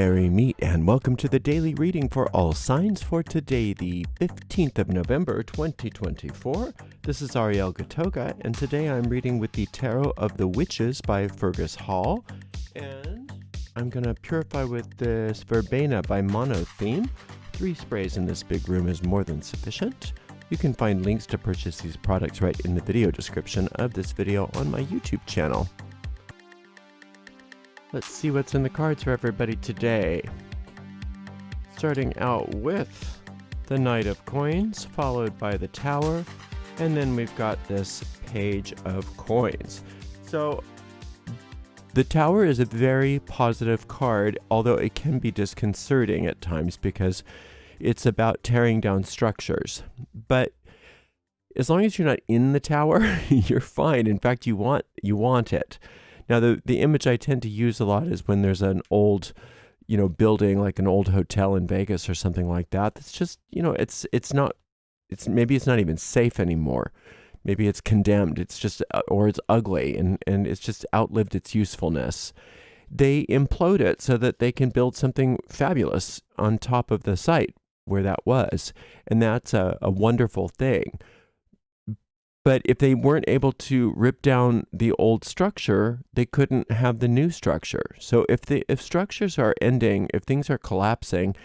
Merry Meet, and welcome to the daily reading for all signs for today, the 15th of November, 2024. This is Ariel Gatoga, and today I'm reading with the Tarot of the Witches by Fergus Hall, and I'm going to purify with this Verbena by Mono Theme. 3 sprays in this big room is more than sufficient. You can find links to purchase these products right in the video description of this video on my YouTube channel. Let's see what's in the cards for everybody today. Starting out with the Knight of Coins, followed by the Tower, and then we've got this Page of Coins. So the Tower is a very positive card, although it can be disconcerting at times because it's about tearing down structures. But as long as you're not in the Tower, you're fine. In fact, you want it. Now, the image I tend to use a lot is when there's an old, building, like an old hotel in Vegas or something like that. That's just, maybe it's not even safe anymore. Maybe it's condemned. It's just, or it's ugly and it's just outlived its usefulness. They implode it so that they can build something fabulous on top of the site where that was. And that's a wonderful thing. But if they weren't able to rip down the old structure, they couldn't have the new structure. So if structures are ending, if things are collapsing,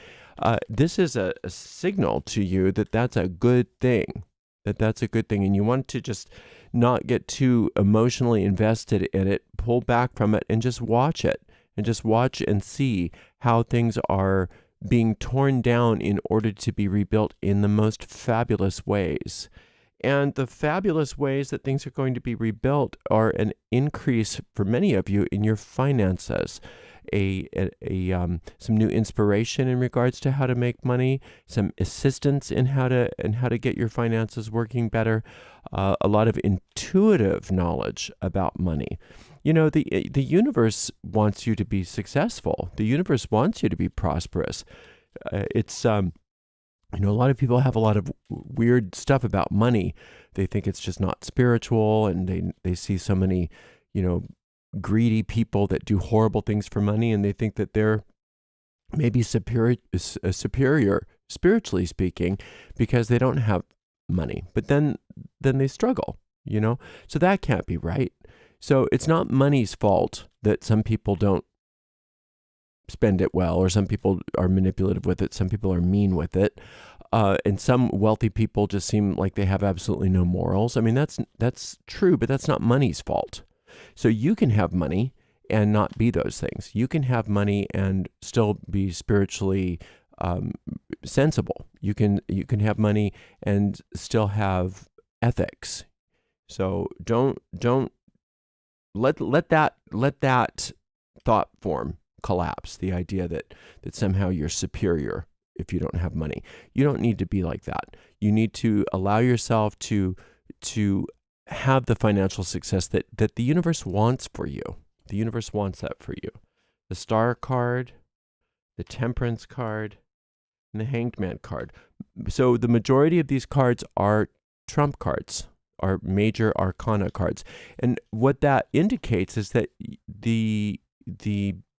this is a signal to you that that's a good thing. That's a good thing. And you want to just not get too emotionally invested in it, pull back from it, and just watch it. And just watch and see how things are being torn down in order to be rebuilt in the most fabulous ways. And the fabulous ways that things are going to be rebuilt are an increase for many of you in your finances, some new inspiration in regards to how to make money, some assistance in how to get your finances working better, a lot of intuitive knowledge about money. The universe wants you to be successful. The universe wants you to be prosperous. A lot of people have a lot of weird stuff about money. They think it's just not spiritual, and they see so many, greedy people that do horrible things for money, and they think that they're maybe superior spiritually speaking because they don't have money. But then they struggle, So that can't be right. So it's not money's fault that some people don't spend it well, or some people are manipulative with it, some people are mean with it, and some wealthy people just seem like they have absolutely no morals. I mean, that's true, but that's not money's fault. So you can have money and not be those things. You can have money and still be spiritually sensible. You can have money and still have ethics. So don't let that thought form collapse, the idea that somehow you're superior if you don't have money. You don't need to be like that. You need to allow yourself to have the financial success that the universe wants for you. The universe wants that for you. The Star card, the Temperance card, and the Hanged Man card. So the majority of these cards are trump cards, are major arcana cards. And what that indicates is that the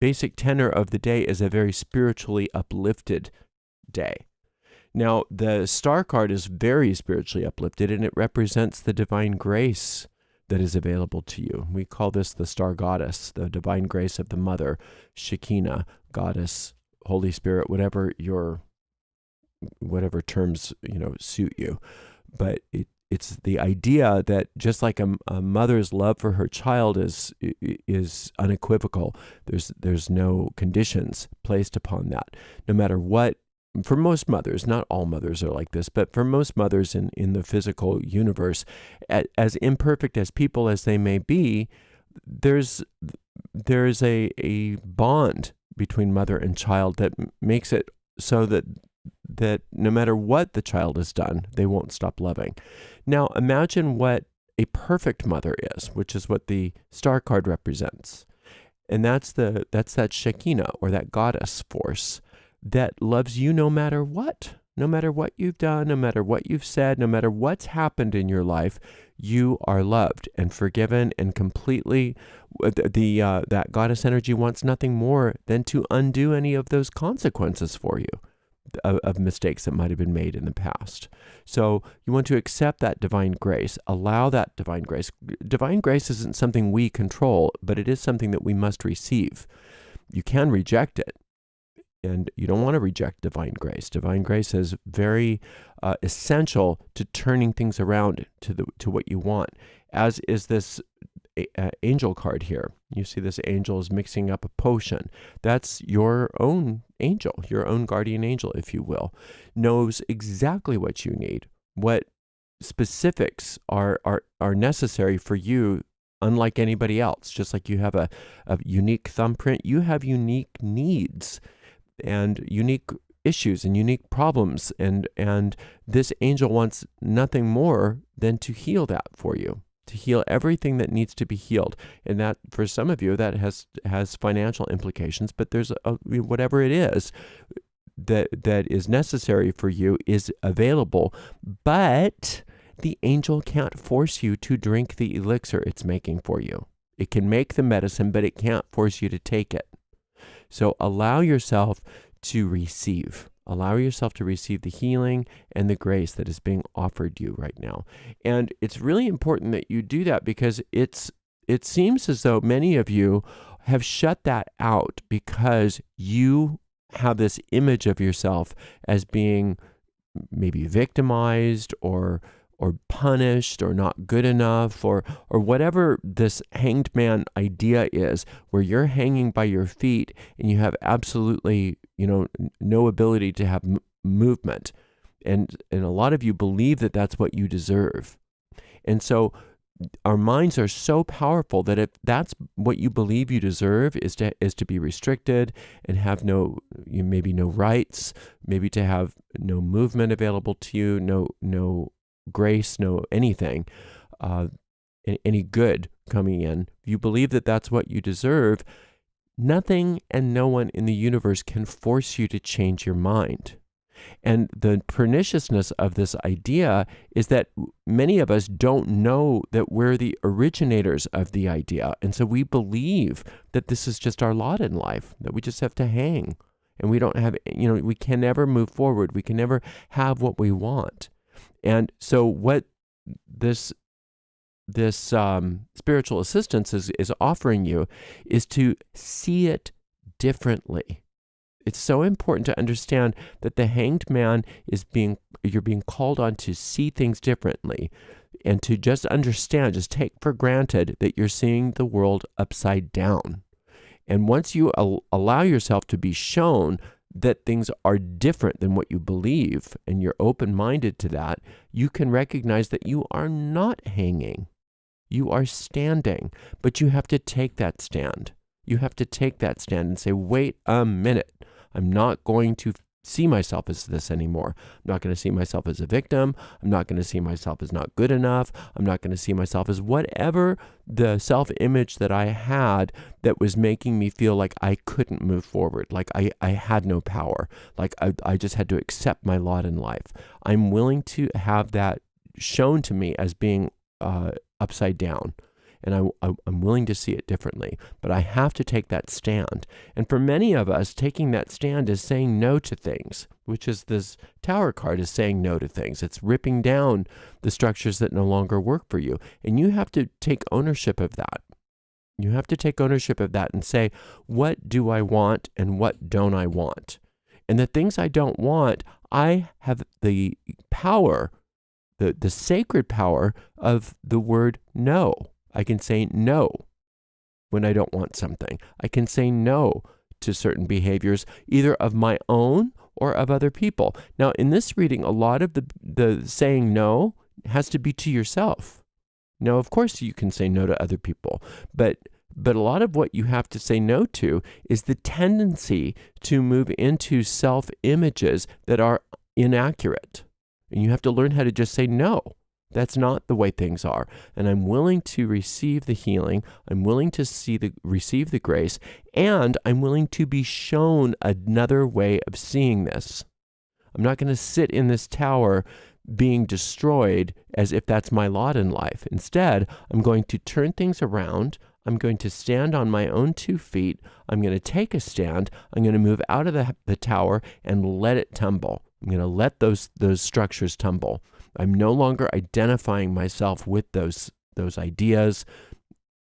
basic tenor of the day is a very spiritually uplifted day. Now, the Star card is very spiritually uplifted, and it represents the divine grace that is available to you. We call this the Star Goddess, the divine grace of the Mother, Shekinah, Goddess, Holy Spirit, whatever terms suit you. But it's the idea that just like a mother's love for her child is unequivocal. There's no conditions placed upon that. No matter what, for most mothers, not all mothers are like this, but for most mothers in the physical universe, as imperfect as people as they may be, there's a bond between mother and child that makes it so that no matter what the child has done, they won't stop loving. Now, imagine what a perfect mother is, which is what the Star card represents. And that's that Shekinah, or that goddess force that loves you no matter what. No matter what you've done, no matter what you've said, no matter what's happened in your life, you are loved and forgiven and completely. That goddess energy wants nothing more than to undo any of those consequences for you of mistakes that might have been made in the past. So you want to accept that divine grace, allow that divine grace. Divine grace isn't something we control, but it is something that we must receive. You can reject it, and you don't want to reject divine grace. Divine grace is very essential to turning things around to what you want, as is this angel card here. You see this angel is mixing up a potion. That's your own angel, your own guardian angel, if you will, knows exactly what you need, what specifics are necessary for you, unlike anybody else. Just like you have a unique thumbprint, you have unique needs and unique issues and unique problems, and this angel wants nothing more than to heal that for you, to heal everything that needs to be healed. And that, for some of you, that has financial implications, but there's whatever it is that is necessary for you is available, but the angel can't force you to drink the elixir it's making for you. It can make the medicine, but it can't force you to take it. So allow yourself to receive. Allow yourself to receive the healing and the grace that is being offered you right now. And it's really important that you do that, because it seems as though many of you have shut that out because you have this image of yourself as being maybe victimized or punished or not good enough or whatever this hanged man idea is, where you're hanging by your feet and you have absolutely, no ability to have movement. And a lot of you believe that that's what you deserve. And so our minds are so powerful that if that's what you believe you deserve, is to be restricted and have maybe no rights, maybe to have no movement available to you, no grace, no anything, any good coming in. If you believe that that's what you deserve, nothing and no one in the universe can force you to change your mind. And the perniciousness of this idea is that many of us don't know that we're the originators of the idea. And so we believe that this is just our lot in life, that we just have to hang. And we don't have, we can never move forward. We can never have what we want. And so what this spiritual assistance is offering you is to see it differently. It's so important to understand that the hanged man you're being called on to see things differently, and to just take for granted that you're seeing the world upside down. And once you allow yourself to be shown that things are different than what you believe, and you're open-minded to that, you can recognize that you are not hanging. You are standing, but you have to take that stand. You have to take that stand and say, wait a minute. I'm not going to see myself as this anymore. I'm not going to see myself as a victim. I'm not going to see myself as not good enough. I'm not going to see myself as whatever the self-image that I had that was making me feel like I couldn't move forward, like I had no power, like I just had to accept my lot in life. I'm willing to have that shown to me as being upside down. And I'm willing to see it differently, but I have to take that stand. And for many of us, taking that stand is saying no to things, which is this Tower card is saying no to things. It's ripping down the structures that no longer work for you. And you have to take ownership of that. You have to take ownership of that and say, what do I want and what don't I want? And the things I don't want, I have the power, the sacred power of the word no. I can say no when I don't want something. I can say no to certain behaviors, either of my own or of other people. Now, in this reading, a lot of the saying no has to be to yourself. Now, of course, you can say no to other people, but a lot of what you have to say no to is the tendency to move into self-images that are inaccurate. And you have to learn how to just say no. That's not the way things are. And I'm willing to receive the healing. I'm willing to receive the grace. And I'm willing to be shown another way of seeing this. I'm not going to sit in this tower being destroyed as if that's my lot in life. Instead, I'm going to turn things around. I'm going to stand on my own 2 feet. I'm going to take a stand. I'm going to move out of the tower and let it tumble. I'm going to let those structures tumble. I'm no longer identifying myself with those ideas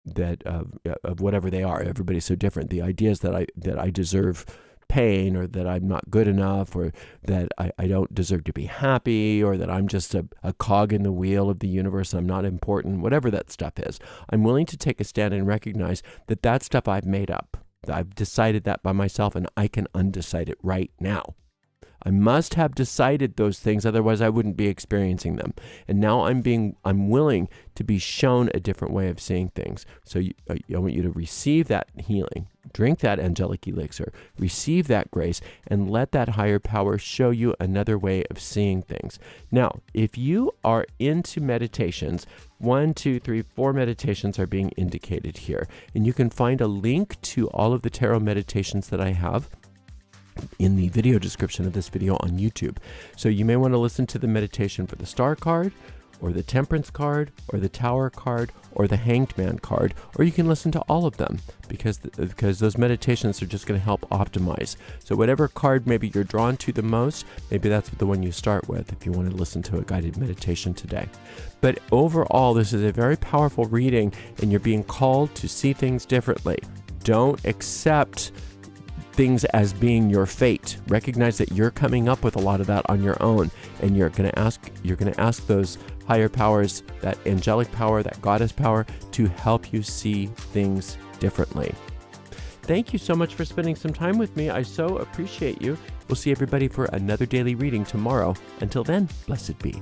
that of whatever they are. Everybody's so different. The ideas that I deserve pain, or that I'm not good enough, or that I don't deserve to be happy, or that I'm just a cog in the wheel of the universe, I'm not important, whatever that stuff is. I'm willing to take a stand and recognize that stuff I've made up. I've decided that by myself, and I can undecide it right now. I must have decided those things, otherwise I wouldn't be experiencing them. And now I'm willing to be shown a different way of seeing things. So I want you to receive that healing, drink that angelic elixir, receive that grace, and let that higher power show you another way of seeing things. Now, if you are into meditations, 1, 2, 3, 4 meditations are being indicated here. And you can find a link to all of the tarot meditations that I have in the video description of this video on YouTube. So you may want to listen to the meditation for the Star card, or the Temperance card, or the Tower card, or the Hanged Man card, or you can listen to all of them, because those meditations are just going to help optimize. So whatever card maybe you're drawn to the most, maybe that's the one you start with if you want to listen to a guided meditation today. But overall, this is a very powerful reading, and you're being called to see things differently. Don't accept things as being your fate. Recognize that you're coming up with a lot of that on your own, and you're going to ask those higher powers, that angelic power, that goddess power, to help you see things differently. Thank you so much for spending some time with me. I so appreciate you. We'll see everybody for another daily reading tomorrow. Until then, blessed be.